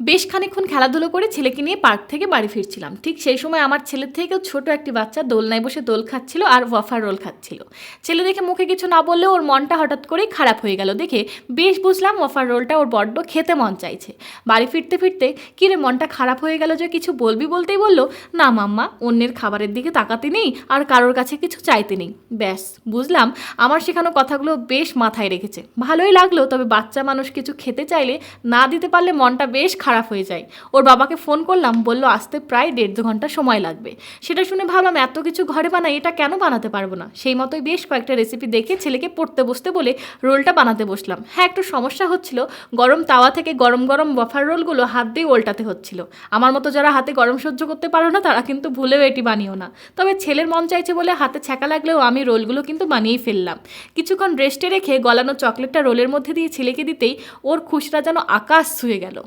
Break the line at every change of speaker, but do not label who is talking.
বেশ খানিকক্ষণ খেলাধুলো করে ছেলেকে নিয়ে পার্ক থেকে বাড়ি ফিরছিলাম। ঠিক সেই সময় আমার ছেলের থেকেও ছোট একটি বাচ্চা দোলনায় বসে দোল খাচ্ছিল আর ওয়াফার রোল খাচ্ছিল। ছেলে দেখে মুখে কিছু না বললেও ওর মনটা হঠাৎ করেই খারাপ হয়ে গেল দেখে বেশ বুঝলাম ওয়াফার রোলটা ওর বড্ড খেতে মন চাইছে। বাড়ি ফিরতে ফিরতে কিরে মনটা খারাপ হয়ে গেল যে, কিছু বলবি বলতেই বলল, না মাম্মা, অন্যের খাবারের দিকে তাকাতে নেই আর কারোর কাছে কিছু চাইতে নেই। ব্যাস বুঝলাম আমার শেখানো কথাগুলো বেশ মাথায় রেখেছে। ভালোই লাগলো, তবে বাচ্চা মানুষ কিছু খেতে চাইলে না দিতে পারলে মনটা বেশ খারাপ হয়ে যায়। ওর বাবাকে ফোন করলাম, বলল আসতে প্রায় 1.5-2 ঘন্টা সময় লাগবে। সেটা শুনে ভাবলাম এত কিছু ঘরে বানাই, এটা কেন বানাতে পারবো না। সেই মতোই বেশ কয়েকটা রেসিপি দেখে ছেলেকে পড়তে বসতে বলে রোলটা বানাতে বসলাম। হ্যাঁ, একটু সমস্যা হচ্ছিল, গরম তাওয়া থেকে গরম গরম ওয়াফার রোলগুলো হাত দিয়ে উল্টাতে হচ্ছিল। আমার মতো যারা হাতে গরম সহ্য করতে পারো না তারা কিন্তু ভুলেও এটি বানিও না। তবে ছেলের মন চাইছে বলে হাতে ছ্যাঁকা লাগলেও আমি রোলগুলো কিন্তু বানিয়েই ফেললাম। কিছুক্ষণ রেস্টে রেখে গলানো চকলেটটা রোলের মধ্যে দিয়ে ছেলেকে দিতেই ওর খুশিটা যেন আকাশ ছুঁয়ে গেল।